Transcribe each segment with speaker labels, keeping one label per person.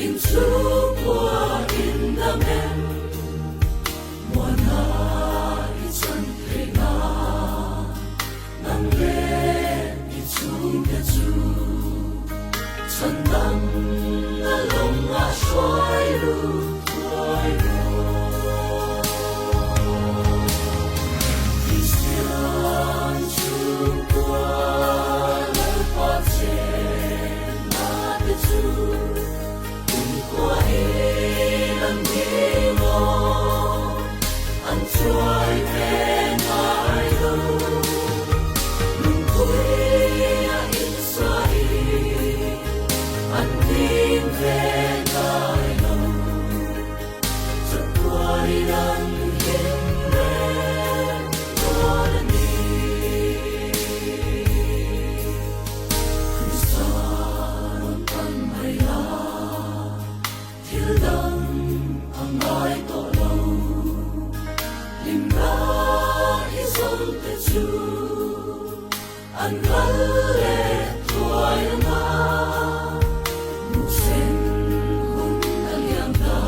Speaker 1: into war in the men. Mwana itanpena nanglen itungetu Tandang along a shwairu Christian chukwa lalpaten natetu Kwa ilang dimo Ang tuwa'y penayo Nung kuya insai Ang din penayo Sa kuwa'y ng himne Tonani Kristanon panmaya Hildang ang ay tolaw Limna isang tetu Ang galit tuwa'y na Musen kung aliangga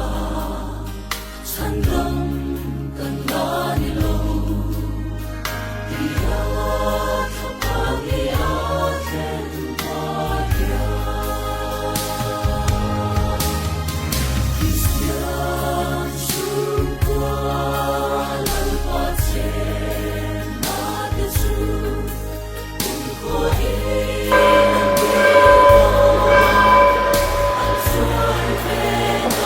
Speaker 1: Sandang kanda nilaw Iyak kapag iyakin pagya Christian chukwa lalpaten natetu Kwa ilang dimo Ang tuwa'y penayo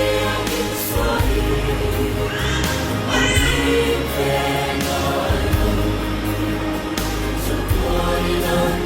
Speaker 1: Ang insai Ang din penayo Sa kuwa'y ng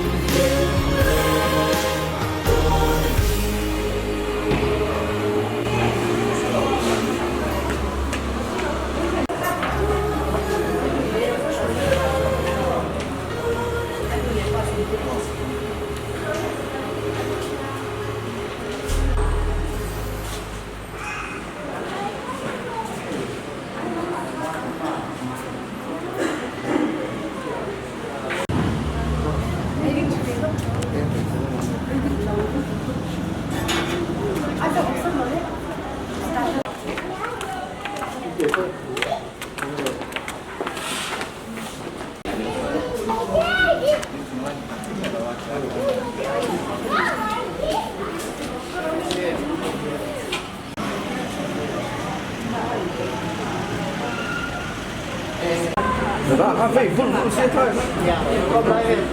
Speaker 2: 他可以不先看，要不然也不。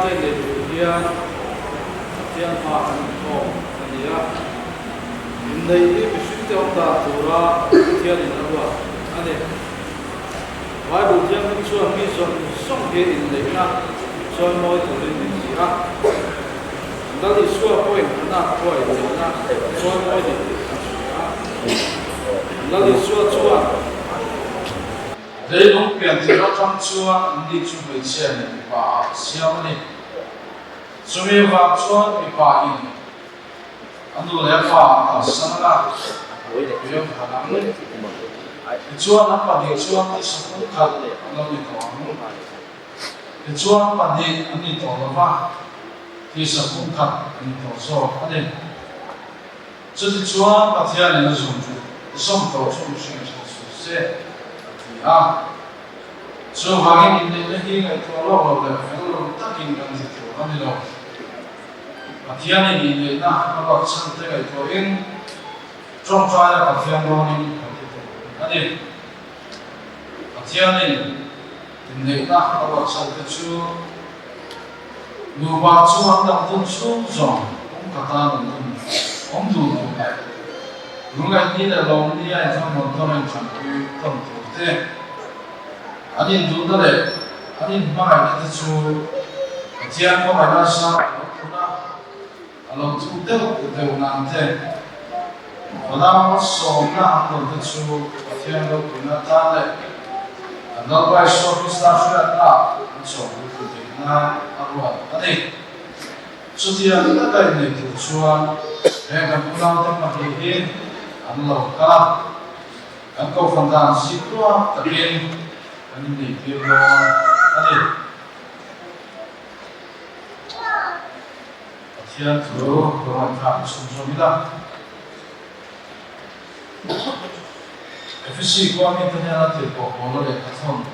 Speaker 3: te le hian tiang ha an ko ania in nei ni bi fit te om da tura tian in arwa ane wai bu tiang ni chuan mi son song he in nei na chuan moi tu rin ni si a dali suwa point na koi na chuan moi ni dali suwa chuan đây lúc biển thì nó trong chua đi chung với chuyện này và siêu này chúng mình vào chua bị phá in anh đủ lẽ phá ở sân là bây giờ khả năng đấy chua nó bản địa chua thì sẽ không thật nó bị tổn cái chua bản địa anh đi tổn nó va thì sẽ không thật anh tổn số anh đi这是chua把天然的种子送到中心所写啊，所以话嘅面對呢啲嘅拖落嚟，喺度得見緊條條咁樣咯。啊，天嘅面對嗱，嗰個身體嘅拖應，裝載啊，個天嗰啲係啲，啊天嘅面對嗱，嗰個身體處，如果處行當中處狀，咁個單人咁做嘅，如果你嘅龍啲係將我當然全部咁做嘅。아니 누더래 아니 누가 이제 주 지한 거 말아서 그러나 알로 투대고 그대우나한테 그다음 소나 한번 주 지한 거 그나 다래 너가 쇼피스타 수였다 저 그대나 하루 아니 수지한 나가 있는 그 주한 내가 부담 때문에 해 안로가 안고 판단 시도와 답변 아니 이거 아니 티아트로 그런 다 순서입니다. FC 고아민턴이 하나 들고 오늘의 같은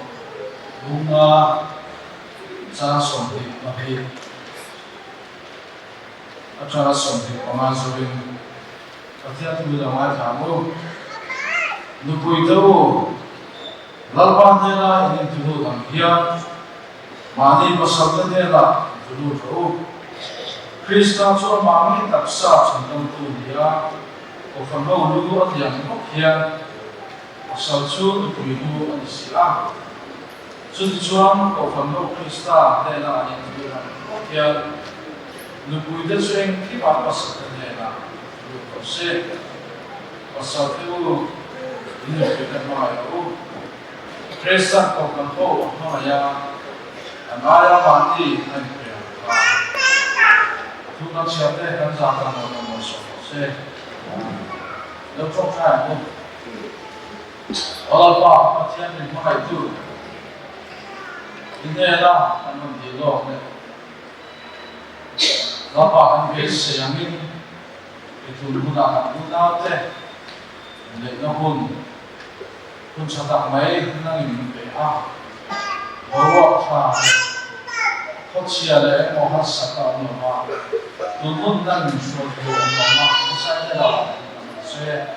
Speaker 3: 뭔가 자손이 마비 자손이 어마소린 티아트로 정말 가고 누구이도 lalpandela ini dulu angkian, mani pasaldela dulu jauh. Kristen so mami taksa cendang tu dia, ofano dulu yang angkian, asal tu ibu anisia. Sujuan ofano Kristen dela yang dulu angkian, nubu itu sering kibat pasaldela dulu kose, asal tu ini kita mahu. Kristen kau kantor mana yang mati kan dia. Tu nak siapa kan zaman orang masuk. Se, lepas saya pun, Allah pak macam ni macam itu. Ini adalah anu dialog ni. Lepas kan biasa yang ini itu guna teh, ni nahun. Kun sadak mai nang im be a bawa kha khotsia le mo ha saka no ma tun nang so ko ma sa le la se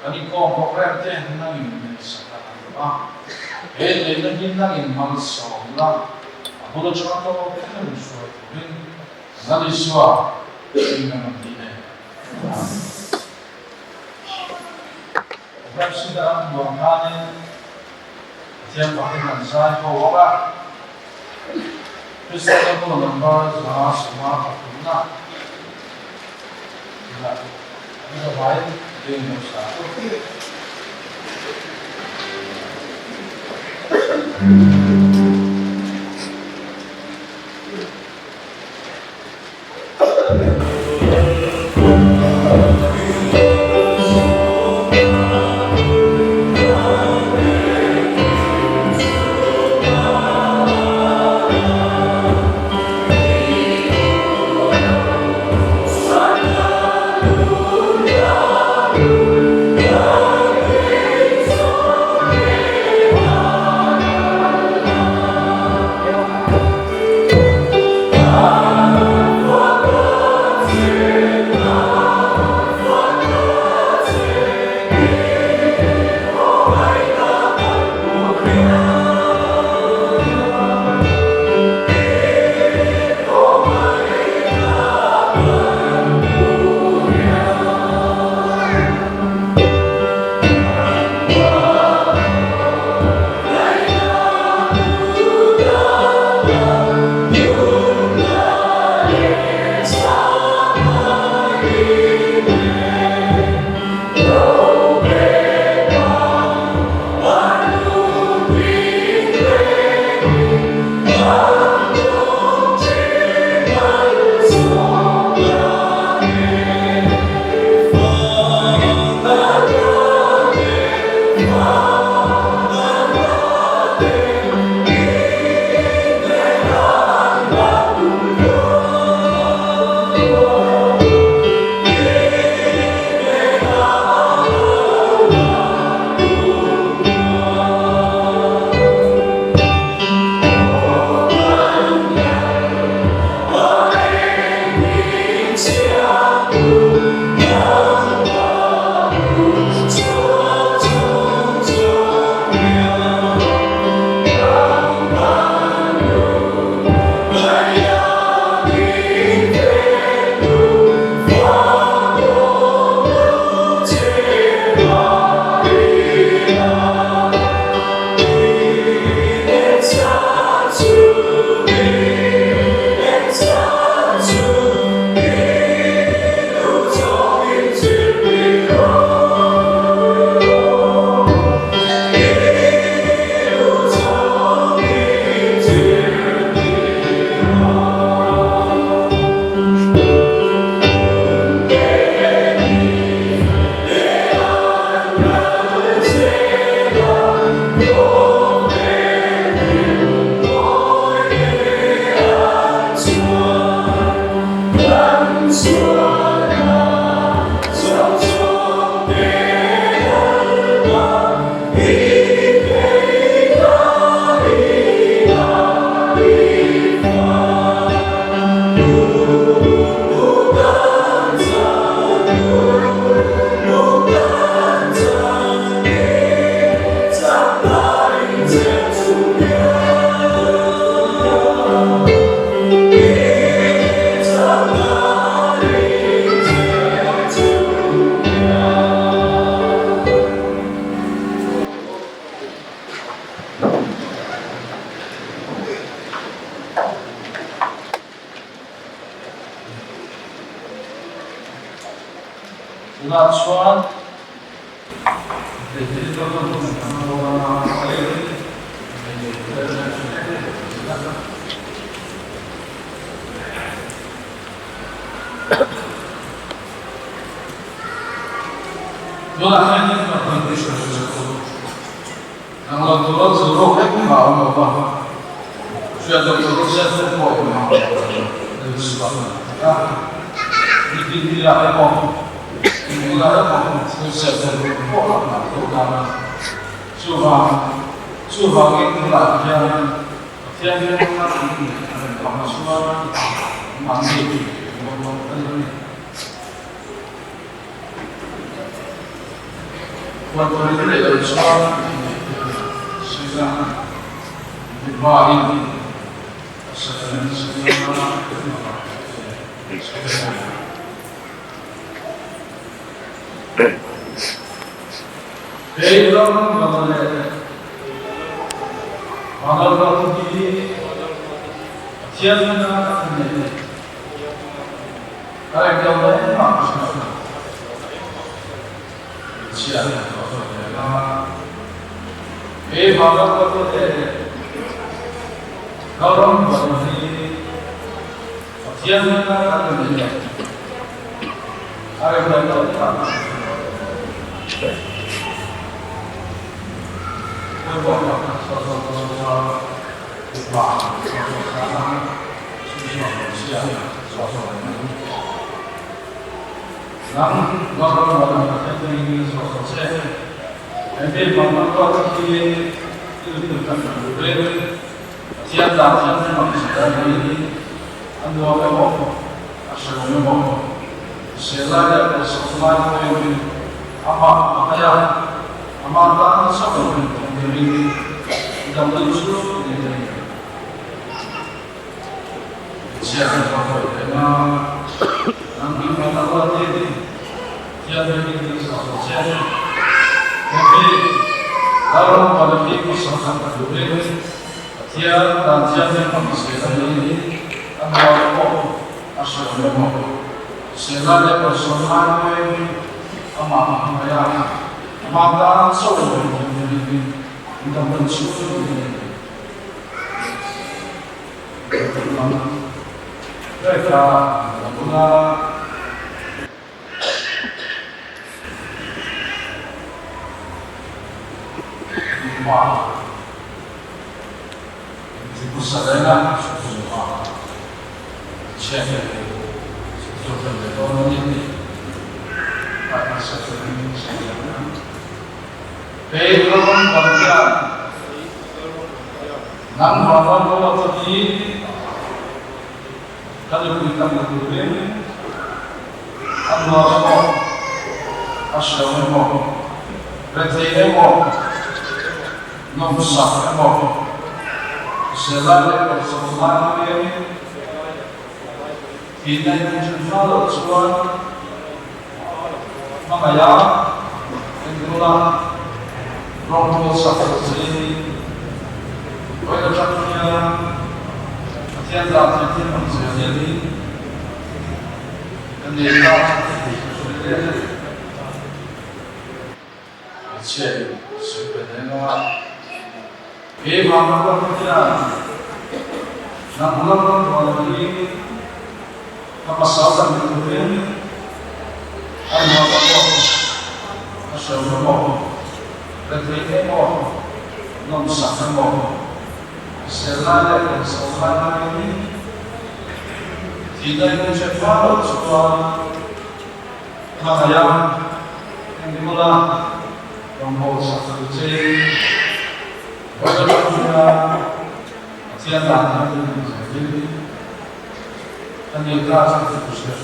Speaker 3: ani ko program te nang im saka ma e le nang im mal so la bodo chama to nang so bin nali swa nang di ne Presiden Buangkane tiap pakai mansai bawa Presiden itu lembar semua pengguna tidak baik di Indonesia. Last one. Kalau turun seluruh mau apa? Sudah turun saya semua di tidak mau. Ini ada susah semua coba itu lah yang semua masih waktu itu dari soal sudah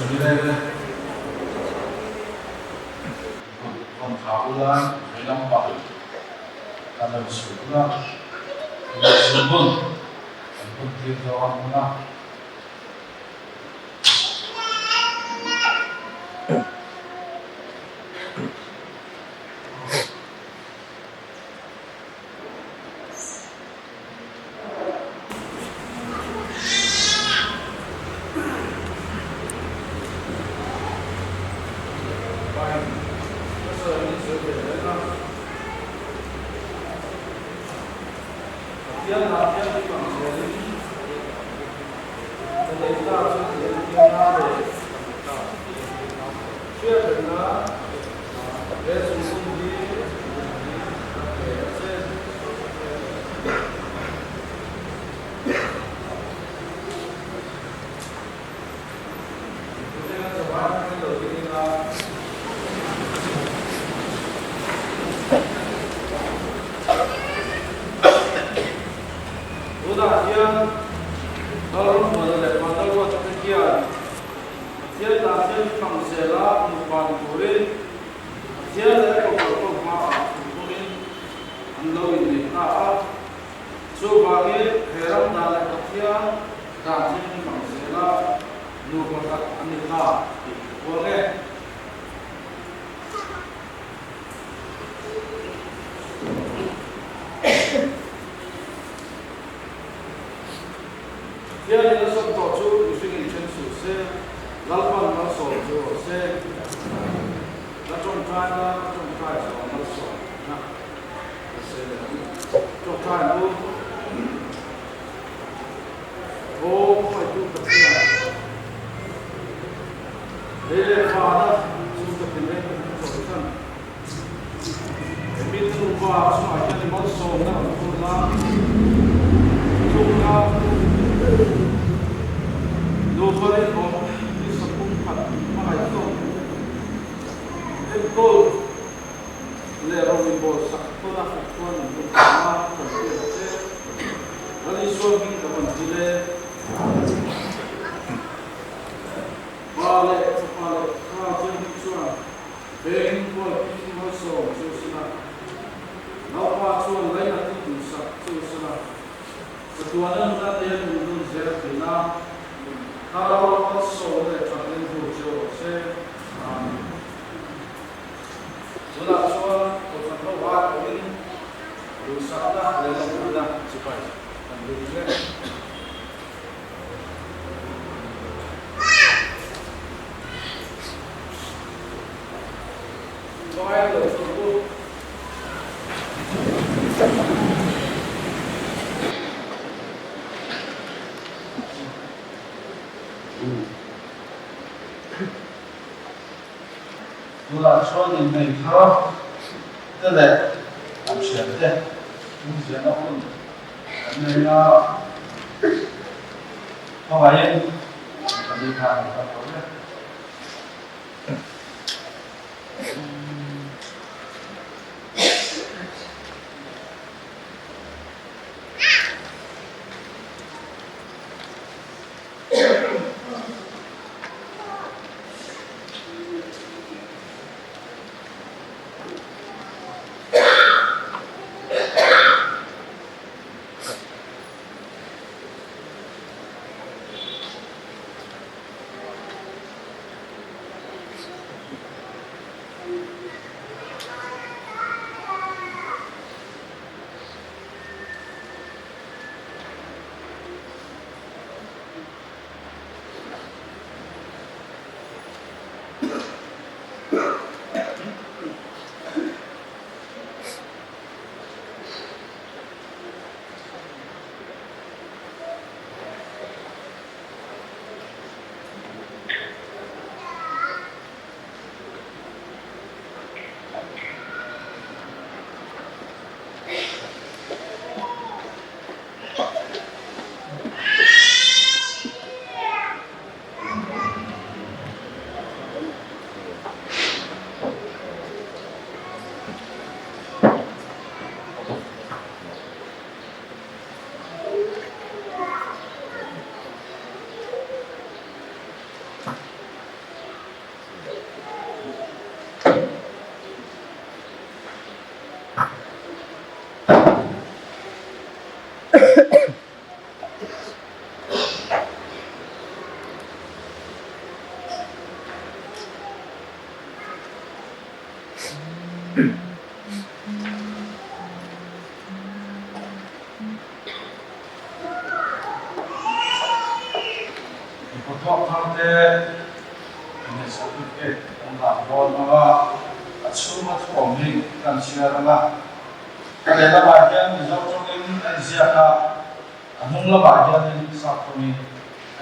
Speaker 3: dibagi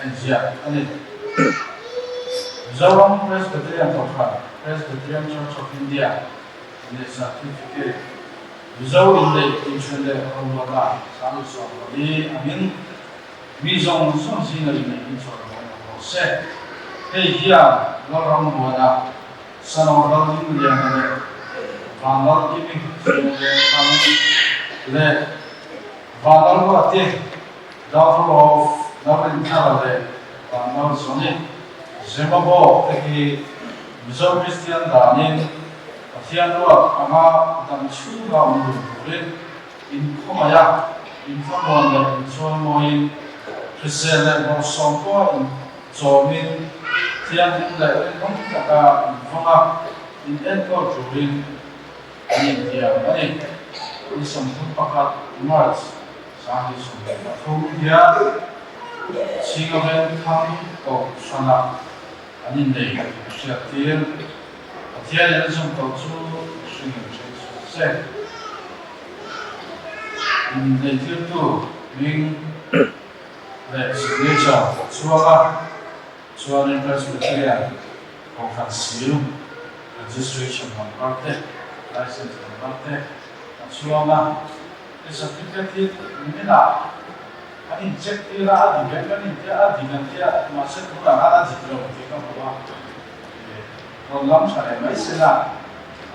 Speaker 3: Asia ani Zoram Presbyterian Church of India in the certificate Zo in the insurance Romana Samuel Lee Amin Mizong Song in the insurance hey here Loram Wada Son of Lord Vanal giving le Vanal Wati daughter of Navin Tavale Vanal Soni Zemabo Taki Mizo Christian Danin Tianua Ama Dan Chuga Murin in Komaya in Kamon in Somoin Christian Bosonko in Zomin Tian Le Kaka in Fonga in Enko Jurin in Tiamani in some Pakat Mars Sahi Sumba Fugia Singamen Kang of Sana and in the Shatir Tian some Totsu Singing in the Tiltu being the signature Suara Presbyterian Conference registration on birthday, license on birthday, and Suama is a certificate Mina. I inject the India, Master Kurana, from Lamsa, my Silla,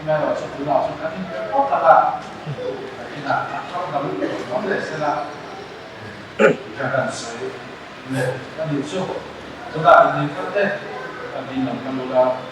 Speaker 3: America, to Laos, I think Potala, in a problem, Silla, you can say, and it's so. So that in the context, I mean, Kamula.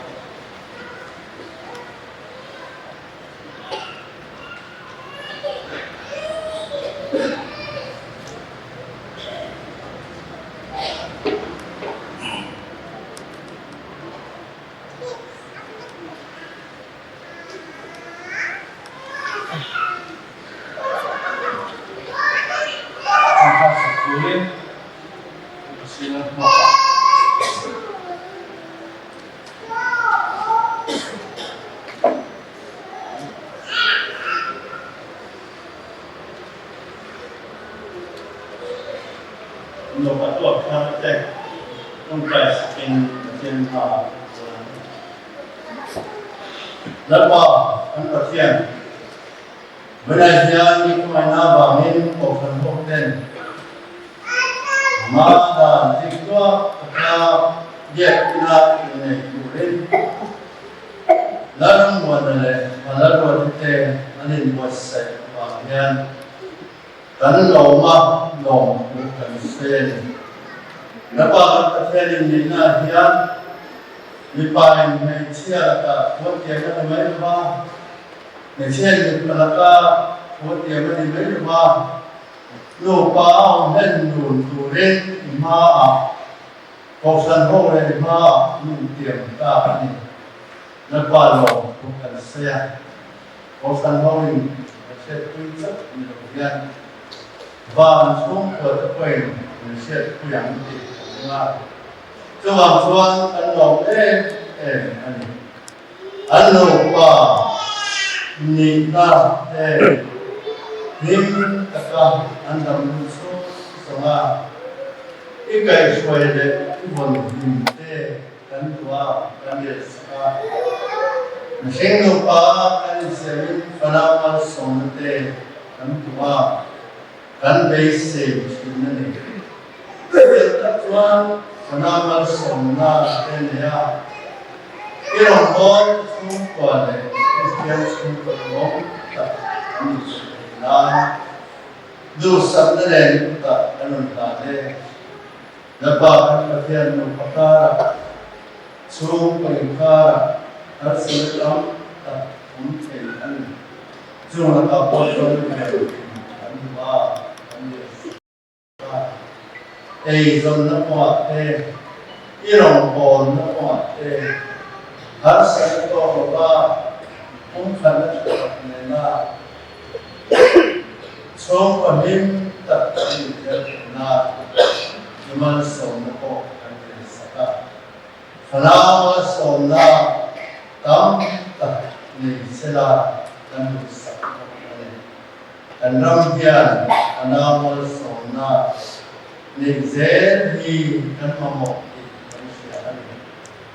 Speaker 4: định dễ thì cần mà một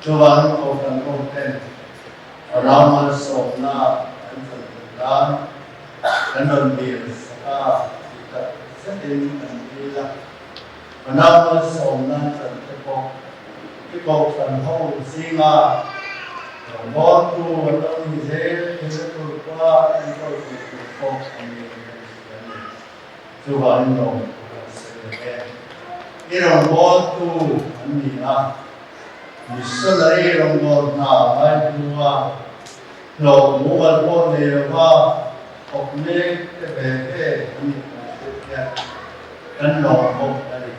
Speaker 4: cho bạn có phần công tên ở đó mà sống là anh phần đó anh đồn biển à rất đến anh đi là ở đó mà sống là phần cái phần hậu sinh mà món tu ở đâu như thế thì rất là qua anh tôi thì không cho bạn đồng cái đồng món tu anh gì à Misalnya dari ronggot na ay dua lo mual pon de ba okne te beke ni ya kan lo mo dari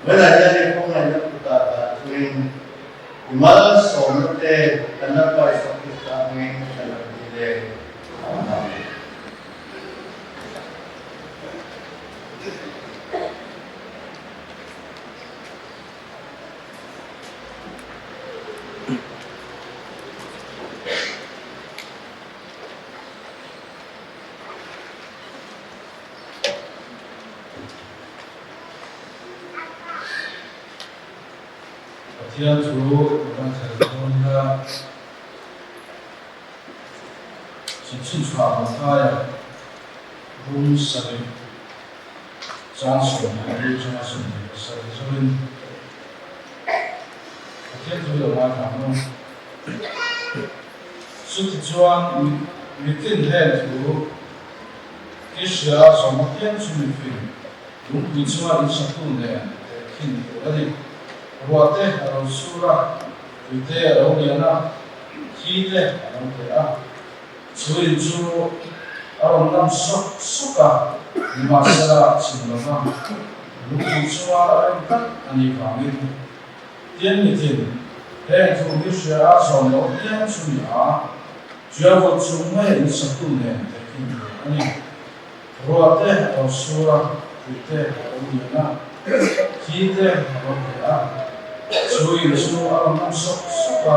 Speaker 4: wala jadi kung ay nakuta tuwing imal so te kana pa sa kita ngin kana dile
Speaker 3: Thiên Chúa đang thành công ra chỉ chuyên chọn một hai vùng sài trang sử hay đi trang sử sài cho nên Thiên Chúa là quan trọng sự chọn mình tin Thiên Chúa cái sự sống một Thiên Chúa mình phải đúng vị trí mà đi tu này khi ở đây Ruate arong sura, ute arong yana, kite arong kaya, suin su arong nam suka masala sinama, luku sua arong kan ani pangit, tian mitin, heng tu bisya asal lo tian sunya, jawab sumai insatu ne, ani ruate arong sura, ute arong yana, kite arong kaya. Suin su alam nam suka suka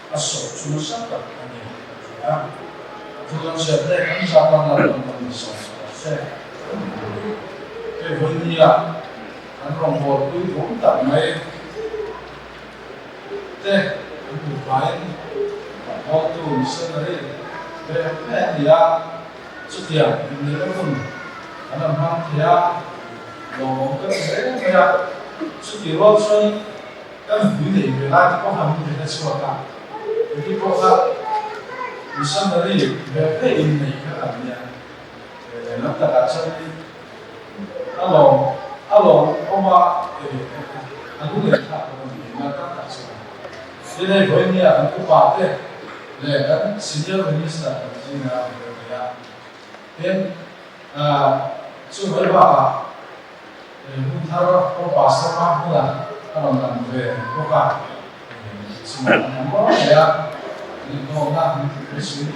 Speaker 3: asok cuma satu ani ya tuan siapa kan siapa nak nonton saya kebetulan kan rombol itu pun tak main bukan waktu sendiri dia setiap ini pun ada orang dia ngomong ke saya sự điều đó cho các quý vị người ta có hàng người ta chưa cả cái có ra vì sao mà đây về cái in này các bạn nhỉ nó tất cả cho đi alo ông bà anh cũng người ta cũng người ta tất cả cho đây với nhà anh cũng bảo thế để anh senior minister gì nào về nhà nên chú với bà Muntaro ko pastor ma pula kalau nang ve ko ka semua nama ya ni ko na ni sini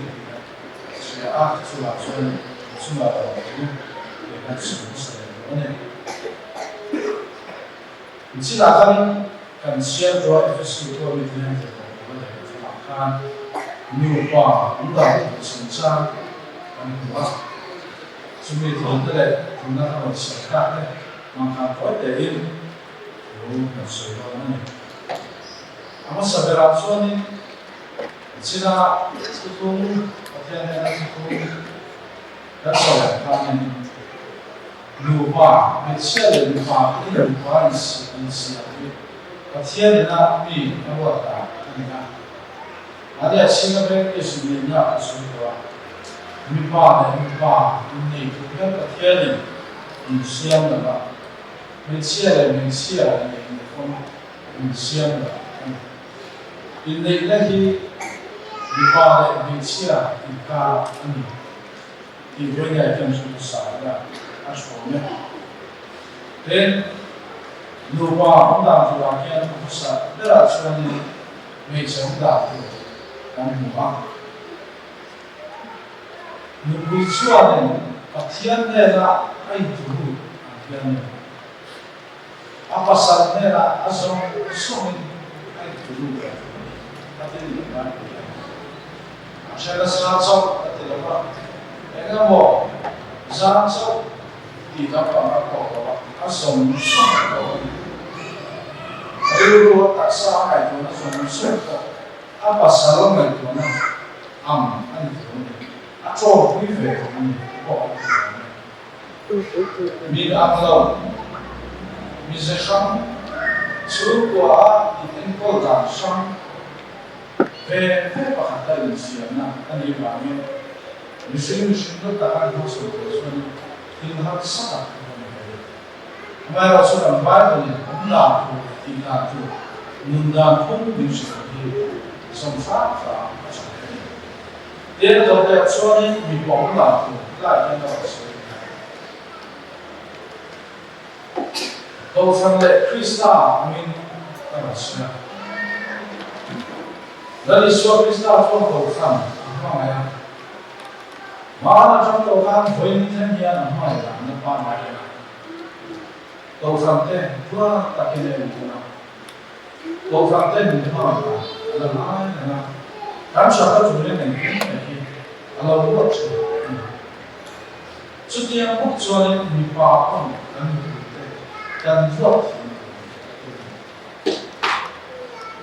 Speaker 3: ya cuma ini dengan semua ini silakan kan share doa itu doa itu yang kita makan ni apa undang sensa dan buat semua itu ada guna kalau siapa maka có thể in là sự đó này ama sabera cho nên chỉ là cái cũng có thể là cũng đã sau là nên lưu ba hay chia để lưu ba cái lưu ba là sự có thể là bị nó bỏ ra này là chỉ là cái sự liên lạc sự đó lưu ba này cũng có thể là mình xem là mình chia mình không mình xem là in đây là khi đi qua đây mình chia thì cả anh thì với ngày trong sự sáng là anh số nhé nên lúc qua ông đã thì làm cái anh cũng sợ rất là cho nên mình sẽ không đạt được anh hiểu không lúc buổi trưa này ở thiên này là anh chủ thiên này apa sahaja lah asal suami itu dulu, tapi ini mana? Saya rasa sangat tidak apa. Enggak mau sangat tidak apa apa. som so ayo taksa ai to na som so apa salong ai to na ani to a cho pi ve ani ko mi anglo mi se sham chu kwa in ko da sham ve pa khata in siana ani ba mi Mishing no tahan ho so so in har sa mai also ang Bible na ko ina to nunda kung music hi som fa there do that so ni mi bong la ko la yan do so to from the Krista I mean so that is so Krista from to from ha Mana trong tổ khăn với những thế nhiên ở ngoài là nó ba mai tổ phạm tên thua ta kia này cũng nào tổ phạm tên mình thôi là mai là cảm sợ các chủ nhân này cũng này kia là lâu quá trước tiên quốc cho nên mình vào không cần ruột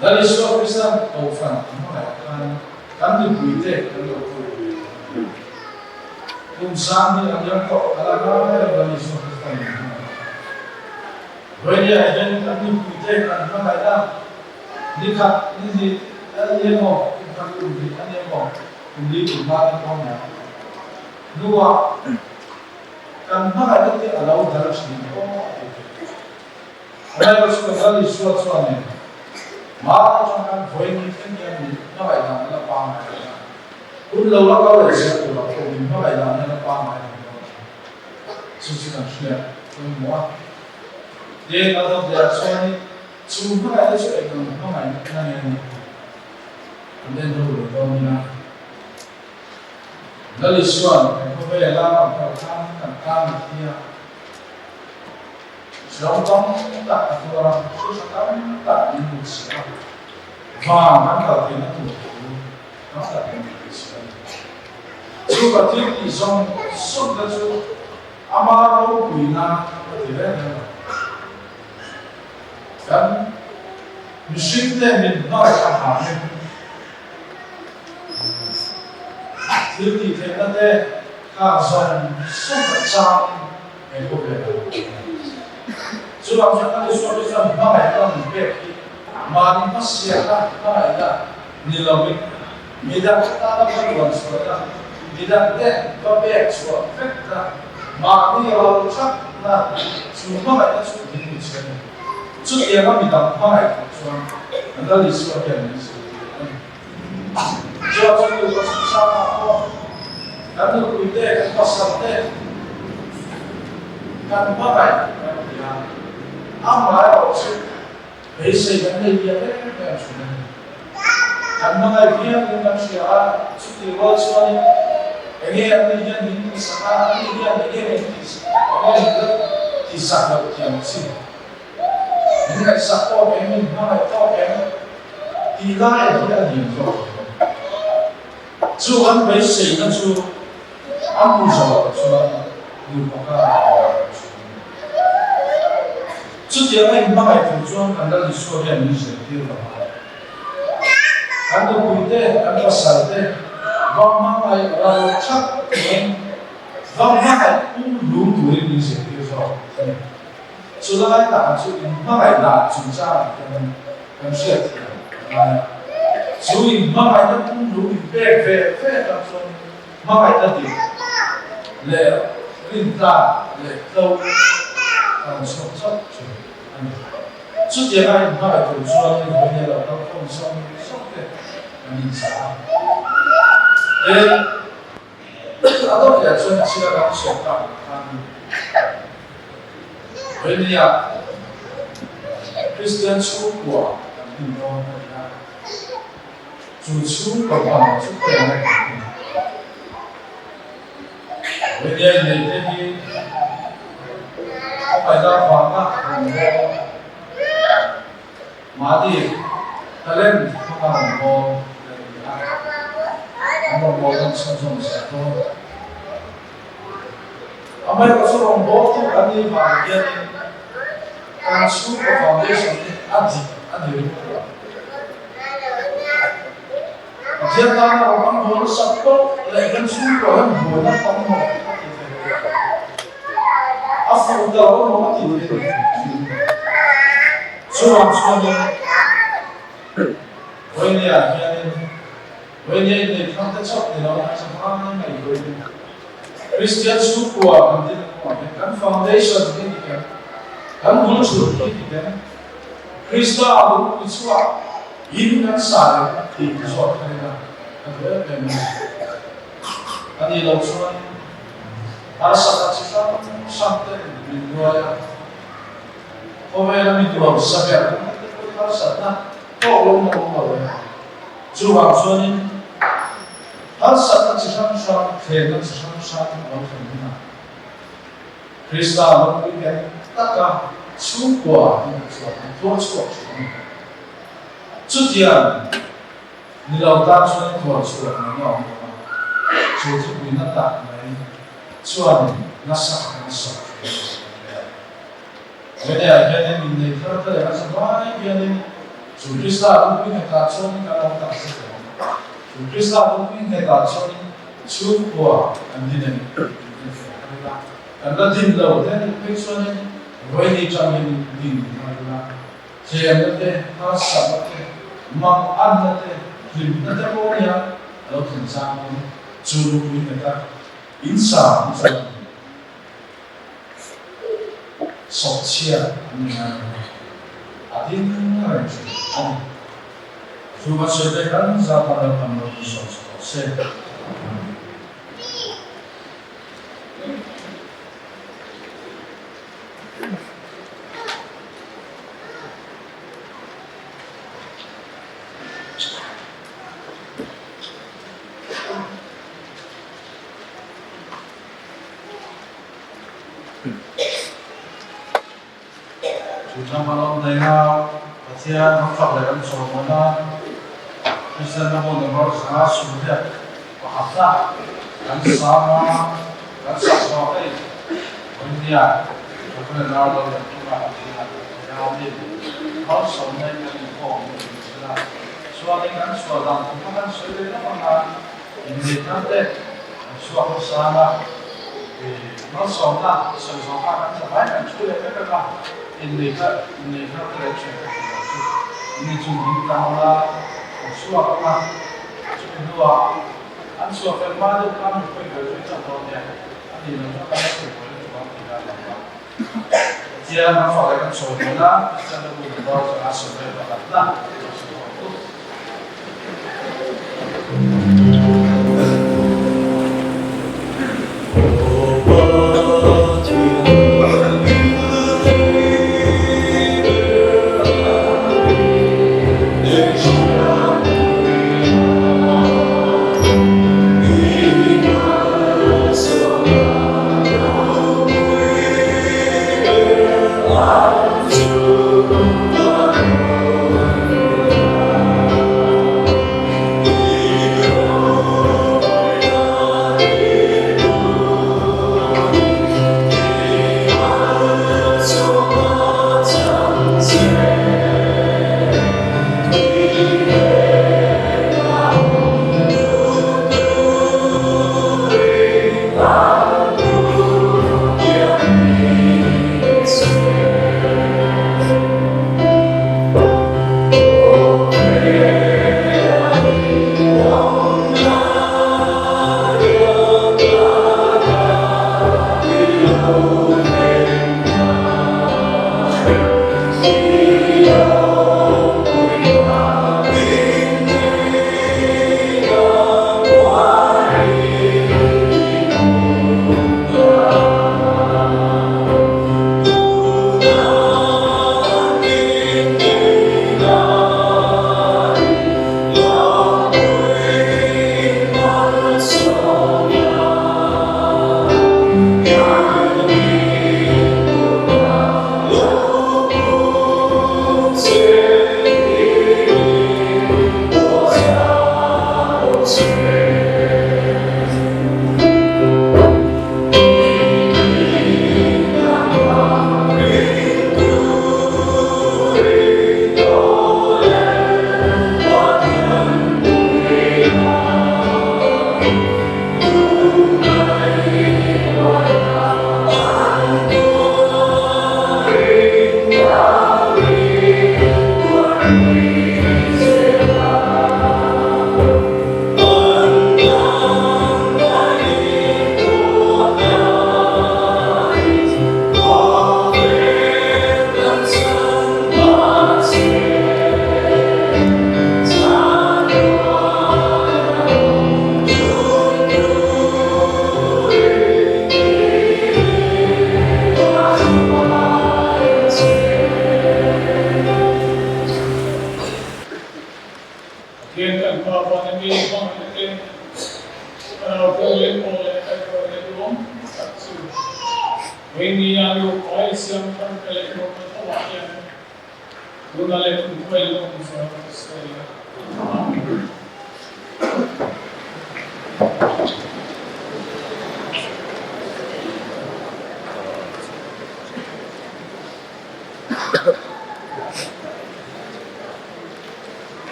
Speaker 3: đó là số cái sao tổ phạm nó lại cần được quý tệ cần được kung saan ni ang yang ko alam ay bali so ka ni Pwede ay ang ni pite ang mga ita dikha ni ani mo ang ni ani mo hindi ko ba ko na duwa kan mga ita ti alaw dalas ni ko ay so ka bali so ni ma so kan pwede ni kanya ni mga ita na pa Kung lâu lắm có thể sẽ của mình có phải làm nên nó qua mai chú chỉ cần suy tôi mua để nó đâu để cho nên chú có phải là chuyện của nó phải là nên nên đâu được đâu nha đó là xuân có phải là làm ở tham làm kia sống trong đặtตัวเราchú sẽ làm đặt những một sự và nó tạo thành nó tạo thành chú có thiết bị xong suốt đó chú amaro quỷ na có thể đấy kan mình sinh lên mình nói cả hàm mình thiết bị thế đó thế cả dòng suốt cả trang để có thể chú làm cho các cái số cái phần nó phải có một việc mà nó sẽ ra nó phải là như là mình đã ta đã có buồn rồi đó Tidak có bé chúa phép ra mà bây giờ chắc là chúa không phải là chúa đi một chuyện chút tiền nó bị đóng không phải chúa nó là lý chúa hiện lý chúa cho nhiều có sao mà không các nước quý tế các có sẵn tế các không phải ám lại bảo chứ bây giờ vẫn là nhiều đấy các chúa này các mga kia những các chúa chút tiền vào chúa này Ini yang ini sekarang ini kisah yang tiang ini kisah to ini mana to ini nilai dia hidup. Tuhan besi dan tu amu jawab Tuhan lupakan. Setiap yang mana Tuhan anda disuruh yang disediakan. Anda punya anda sadar. Vâng mắc ai ở chắc em vâng mắc ai cũng đúng tuổi đi sẽ tiêu rồi số đó là số mắc ai là chúng ta cần sẽ số mắc ai nó cũng đúng về làm sao mắc ai ta thì lệ linh ta lệ đâu sống sót chút tiền ai mắc ai cũng cho nên bây giờ là nó không xong sót đấy mình sao atau ya silakan siapa ini ya Kristen suku cucu bapak cucu yang ini apa itu apa mati kalian mau Amor modern sonsong satu. Amai kasih orang bodoh kami bagian kan chu ko foundation ni adi dia ta orang bol sappo le kan chu ko han bol na tam ho afu da ho mo ti chuan ni when you come to chop ni lo sa pa ni mai ko ni Christian chu ko kan din ko kan foundation ni kan bul chu ni kan Krista abu chuwa in kan sa ti so kan na kan be me ani lo chuan asa ka chi sa te ni lo ya ko ve la mi tu sa ya ko sa na ko lo mo ya chu wa chuan asa ka chi sa the ka chi sa lo kan na Krista abu ni kan taka chu ko ni chuan to chu trước tiên ni lo ta chuan ko chuan na no chu chu ni na ta mai chuan na sa na sa vậy là cho nên mình thấy rất là rất là cái nên chủ Krista cũng biết người ta cho nên cái đó ta sẽ làm chủ Krista cũng biết người ta cho nên chú của anh đi này anh ta tìm đầu thế cái cho nên với đi trong mình tìm là xem nó thế nó sập nó thế mong ăn nó thế tìm nó thế bao nhiêu nó thành ra chú biết người ta insan Socia adin harus cuma sedekan zaman kamu sosial Chúng malam này nào, bây giờ nó phát lại cái số món đó, bây giờ nó muốn nó sáng xuống được, và hấp ra, cái sáng cái, bây giờ chúng ta nào đó chúng ta nào đi, nó sống này cái phong là, xóa đi cái xóa làm, chúng ta xóa đi nó bằng là, nhìn thấy thế, xóa không sáng là, nó sống là, sống cái phải là chui lại cái nào. Ini collection. Ini cuma kita suatu kan, cuma dua. An suatu firman itu kan berikut contohnya. Ini macam mana boleh coba kita lihat. Dia memfahamkan soalnya, kita boleh bawa asal dari mana.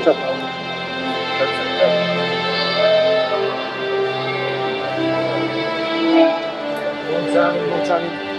Speaker 2: 살짝. 몽창이.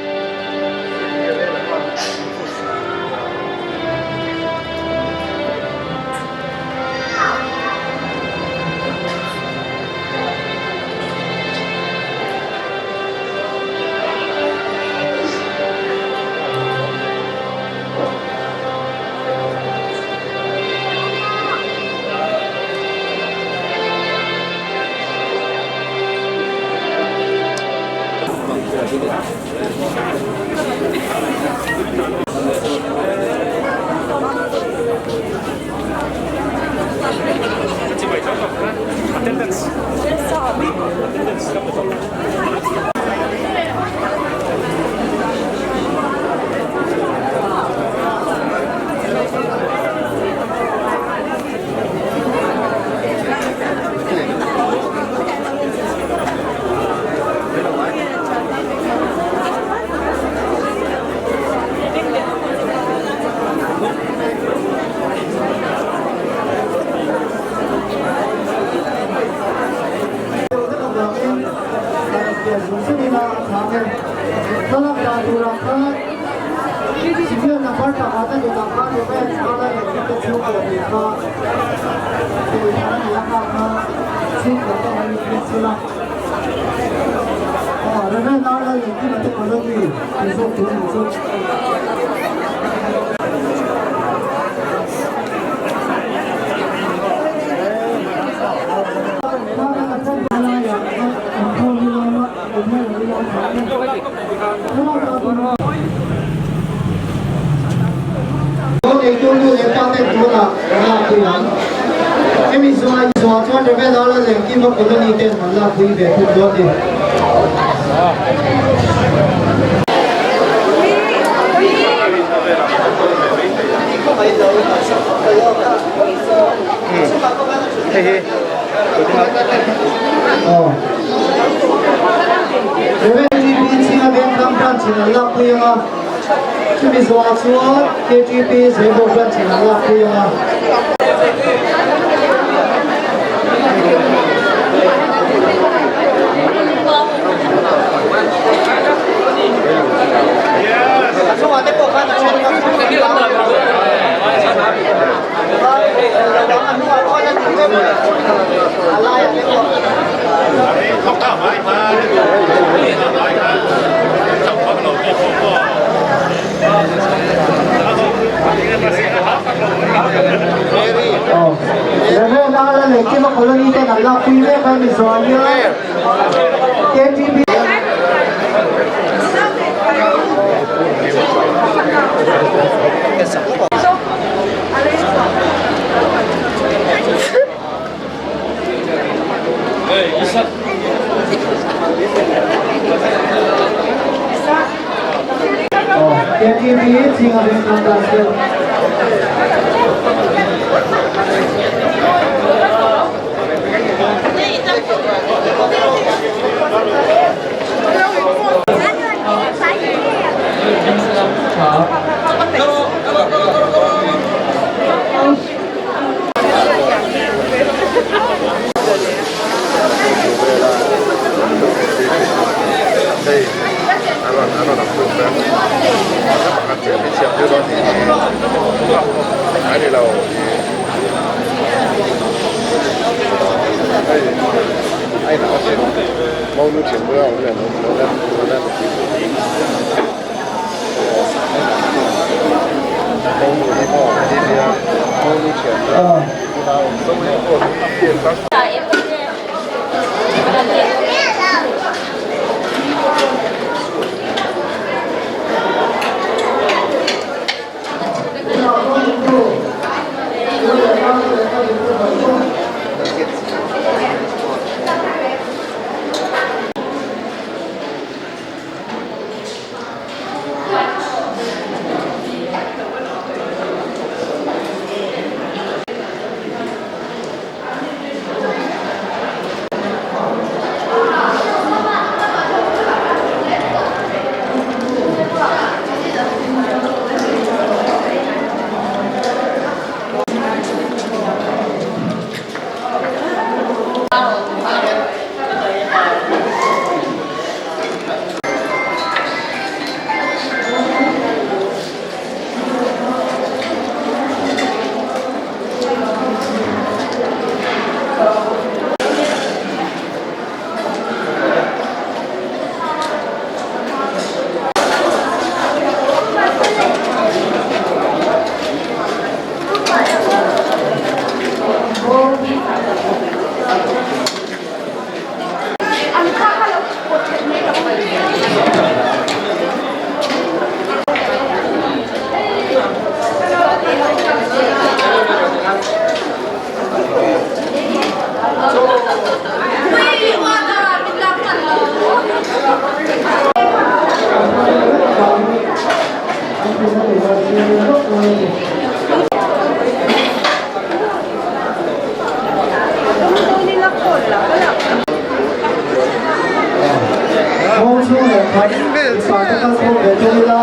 Speaker 4: Sa ka kan ko be to la.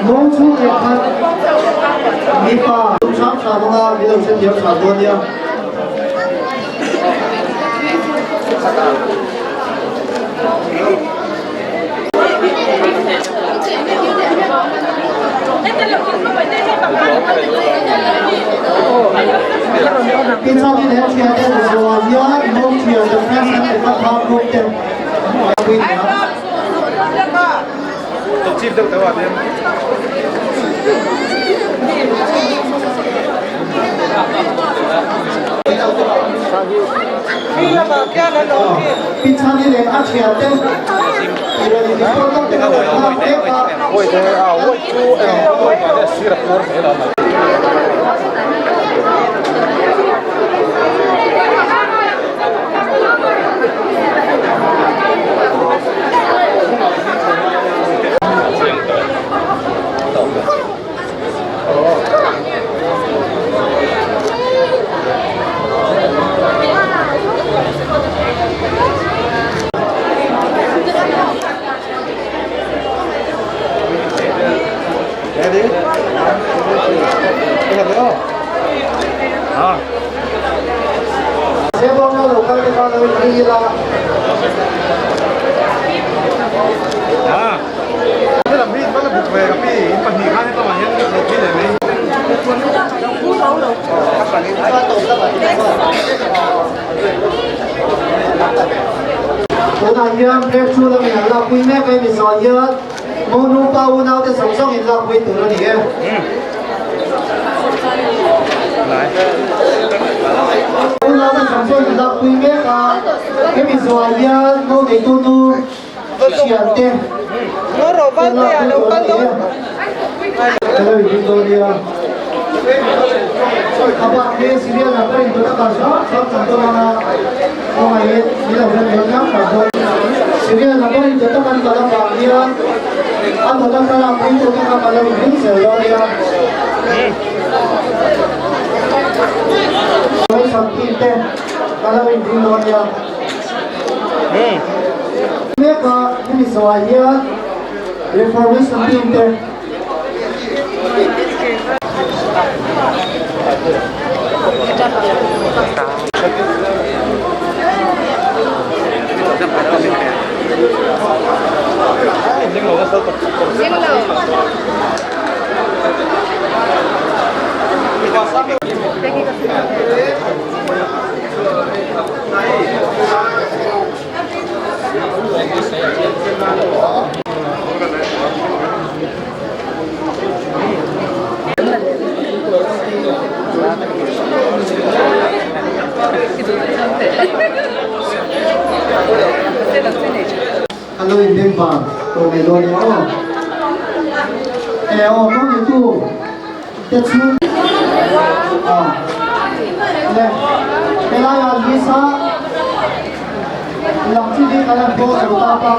Speaker 4: Mong chu le khan mi pa cham sa ma mi lo chen dio sa do nia. Bên trong cái đấy chia đen rồi nhớ mong chia được phép sẽ phát thao luôn tiền.
Speaker 2: Tục chim được tới vào đêm.
Speaker 4: Bên trong cái đấy chia đen.
Speaker 2: Ôi thế à, ôi chú em ôi mà để xí là cuốn thế là.
Speaker 4: Saya bawa lalu kalau ini lah.
Speaker 2: Thế là mình vẫn là buộc về cái gì, phần gì khác các bạn nhé, đầu tiên là mình.
Speaker 4: Tôi nói rằng phép chú là mình là quý mẹ cái mình nói nhớ, mong nu bao nào để sống sống mình là quý tử nó nhỉ. Bao nào để sống sống mình là quý mẹ cả, cái mình nói nhớ, mong để tu nu chuyện tiền.
Speaker 5: Nó rồi bắt tay à, đâu bắt đâu.
Speaker 4: Cái này mình tôi đi. Các bạn nghe xin là cái chúng ta cần sót chẳng tôi là không ai biết là dân hiểu nhắc là thôi xin là cái chúng ta cần có làm bằng đi anh tôi đang làm cái chúng ta cần làm những sự đó đi mấy sản品tên cần làm những gì đó đi biết có cái gì rồi nhá reformation team tên Hello, in Denmark. Tôi về rồi nhớ. Eo, có gì chú? Tết xuân. Nè, cái này là Lisa. Làm chi đi cái này có sự ta ta.